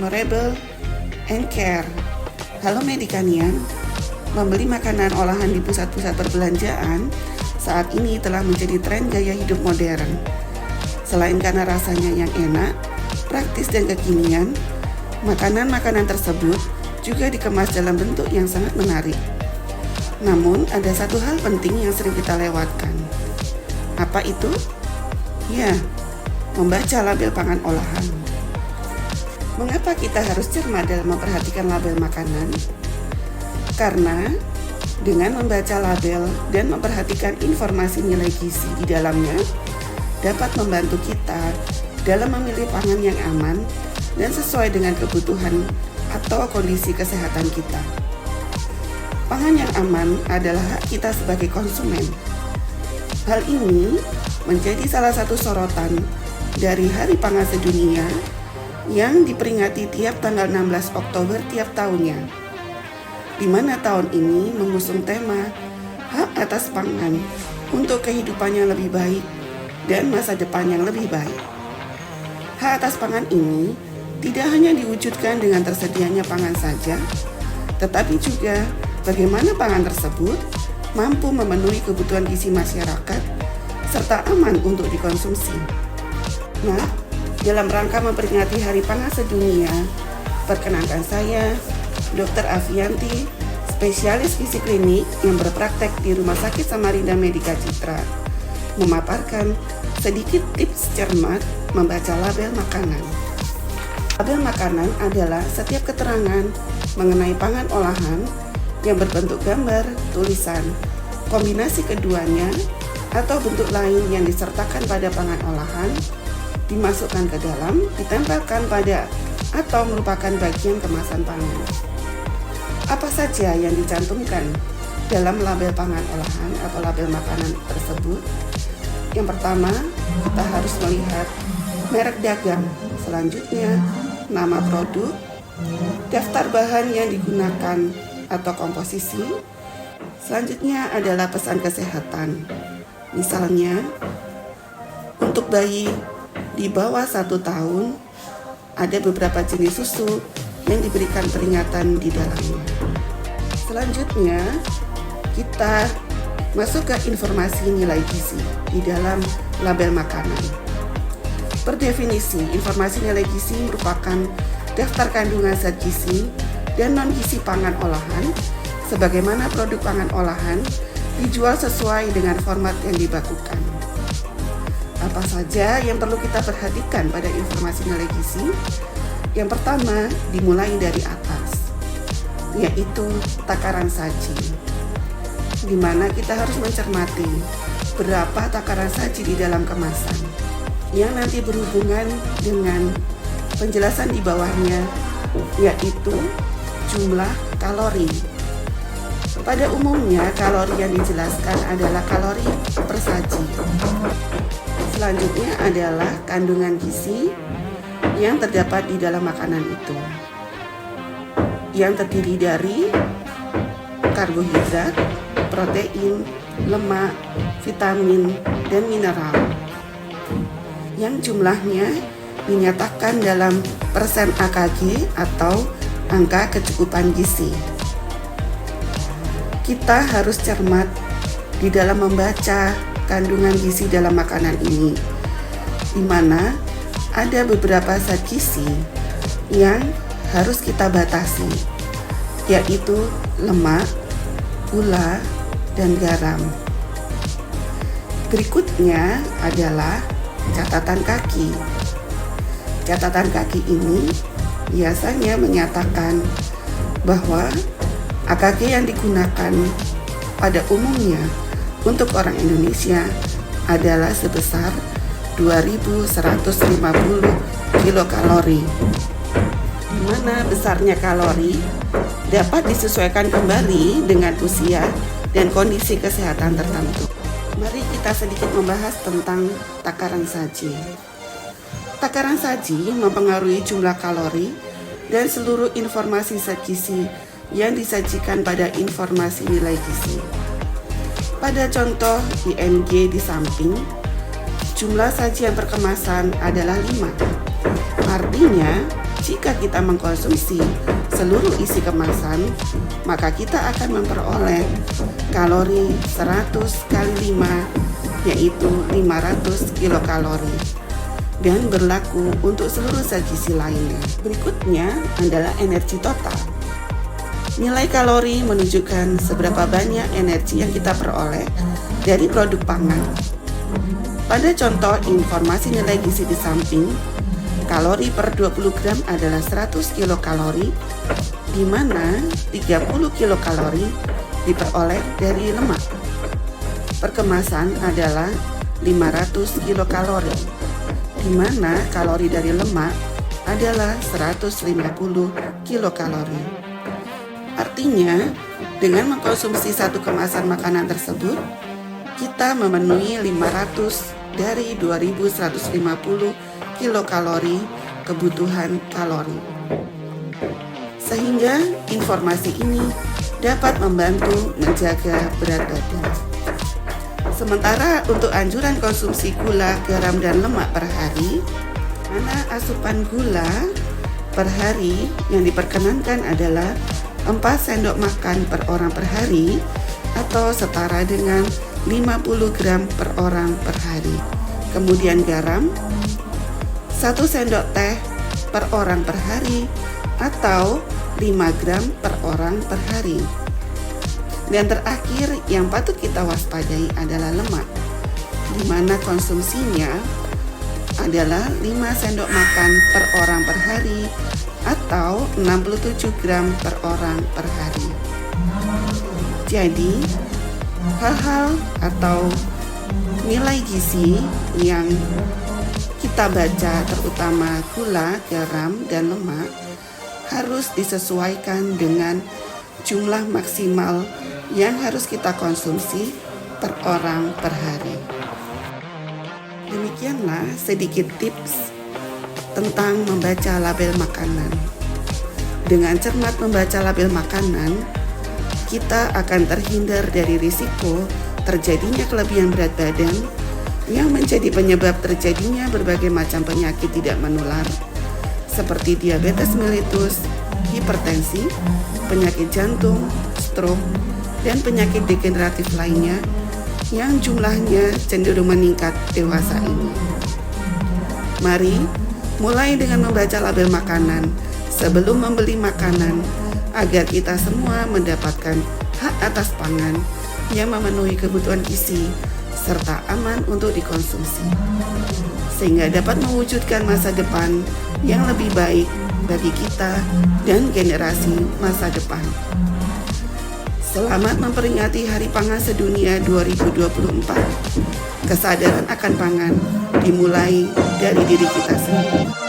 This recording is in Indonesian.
Honorable and Care. Halo Medicanian, membeli makanan olahan di pusat-pusat perbelanjaan saat ini telah menjadi tren gaya hidup modern. Selain karena rasanya yang enak, praktis dan kekinian, makanan-makanan tersebut juga dikemas dalam bentuk yang sangat menarik. Namun, ada satu hal penting yang sering kita lewatkan. Apa itu? Ya, membaca label pangan olahan. Mengapa kita harus cermat dalam memperhatikan label makanan? Karena dengan membaca label dan memperhatikan informasi nilai gizi di dalamnya dapat membantu kita dalam memilih pangan yang aman dan sesuai dengan kebutuhan atau kondisi kesehatan kita. Pangan yang aman adalah hak kita sebagai konsumen. Hal ini menjadi salah satu sorotan dari Hari Pangan Sedunia yang diperingati tiap tanggal 16 Oktober tiap tahunnya, di mana tahun ini mengusung tema hak atas pangan untuk kehidupan yang lebih baik dan masa depan yang lebih baik. Hak atas pangan ini tidak hanya diwujudkan dengan tersedianya pangan saja, tetapi juga bagaimana pangan tersebut mampu memenuhi kebutuhan gizi masyarakat serta aman untuk dikonsumsi. Nah, dalam rangka memperingati Hari Pangan Sedunia, perkenankan saya, Dr. Avianti, spesialis gizi klinik yang berpraktek di Rumah Sakit Samarinda Medica Citra, memaparkan sedikit tips cermat membaca label makanan. Label makanan adalah setiap keterangan mengenai pangan olahan yang berbentuk gambar, tulisan, kombinasi keduanya, atau bentuk lain yang disertakan pada pangan olahan, dimasukkan ke dalam, ditempelkan pada atau merupakan bagian kemasan pangan. Apa saja yang dicantumkan dalam label pangan olahan atau label makanan tersebut? Yang pertama, kita harus melihat merek dagang. Selanjutnya, nama produk, daftar bahan yang digunakan atau komposisi. Selanjutnya adalah pesan kesehatan. Misalnya, untuk bayi di bawah 1 tahun, ada beberapa jenis susu yang diberikan peringatan di dalamnya. Selanjutnya, kita masuk ke informasi nilai gizi di dalam label makanan. Per definisi, informasi nilai gizi merupakan daftar kandungan zat gizi dan non-gizi pangan olahan, sebagaimana produk pangan olahan dijual sesuai dengan format yang dibakukan. Apa saja yang perlu kita perhatikan pada informasi nilai gizi? Yang pertama, dimulai dari atas, yaitu takaran saji, di mana kita harus mencermati berapa takaran saji di dalam kemasan, yang nanti berhubungan dengan penjelasan di bawahnya, yaitu jumlah kalori. Pada umumnya, kalori yang dijelaskan adalah kalori per saji. Selanjutnya adalah kandungan gizi yang terdapat di dalam makanan itu, yang terdiri dari karbohidrat, protein, lemak, vitamin, dan mineral, yang jumlahnya dinyatakan dalam persen AKG atau angka kecukupan gizi. Kita harus cermat di dalam membaca kandungan gizi dalam makanan ini, di mana ada beberapa zat gizi yang harus kita batasi, yaitu lemak, gula, dan garam. Berikutnya adalah catatan kaki. Catatan kaki ini biasanya menyatakan bahwa AKG yang digunakan pada umumnya untuk orang Indonesia adalah sebesar 2150 kilokalori, di mana besarnya kalori dapat disesuaikan kembali dengan usia dan kondisi kesehatan tertentu. Mari kita sedikit membahas tentang takaran saji. Takaran saji mempengaruhi jumlah kalori dan seluruh informasi zat gizi yang disajikan pada informasi nilai gizi. Pada contoh IMG di samping, jumlah sajian per kemasan adalah 5. Artinya, Jika kita mengkonsumsi seluruh isi kemasan, maka kita akan memperoleh kalori 100 kali 5, yaitu 500 kilokalori, dan berlaku untuk seluruh zat gizi lainnya. Berikutnya adalah energi total. Nilai kalori menunjukkan seberapa banyak energi yang kita peroleh dari produk pangan. Pada contoh informasi nilai gizi di samping, kalori per 20 gram adalah 100 kilokalori, di mana 30 kilokalori diperoleh dari lemak. Perkemasan adalah 500 kilokalori, di mana kalori dari lemak adalah 150 kilokalori. Artinya, dengan mengkonsumsi satu kemasan makanan tersebut, kita memenuhi 500 dari 2150 kilokalori kebutuhan kalori. Sehingga informasi ini dapat membantu menjaga berat badan. Sementara untuk anjuran konsumsi gula, garam, dan lemak per hari, mana asupan gula per hari yang diperkenankan adalah 4 sendok makan per orang per hari atau setara dengan 50 gram per orang per hari. Kemudian garam 1 sendok teh per orang per hari atau 5 gram per orang per hari. Dan terakhir yang patut kita waspadai adalah lemak, di mana konsumsinya adalah 5 sendok makan per orang per hari atau 67 gram per orang per hari. Jadi, hal-hal atau nilai gizi yang kita baca, terutama gula, garam, dan lemak, harus disesuaikan dengan jumlah maksimal yang harus kita konsumsi per orang per hari. Demikianlah sedikit tips tentang membaca label makanan. Dengan cermat membaca label makanan, kita akan terhindar dari risiko terjadinya kelebihan berat badan yang menjadi penyebab terjadinya berbagai macam penyakit tidak menular seperti diabetes mellitus, hipertensi, penyakit jantung, stroke, dan penyakit degeneratif lainnya yang jumlahnya cenderung meningkat dewasa ini. Mari mulai dengan membaca label makanan sebelum membeli makanan agar kita semua mendapatkan hak atas pangan yang memenuhi kebutuhan gizi serta aman untuk dikonsumsi, sehingga dapat mewujudkan masa depan yang lebih baik bagi kita dan generasi masa depan. Selamat memperingati Hari Pangan Sedunia 2024. Kesadaran akan pangan dimulai dari diri kita sendiri.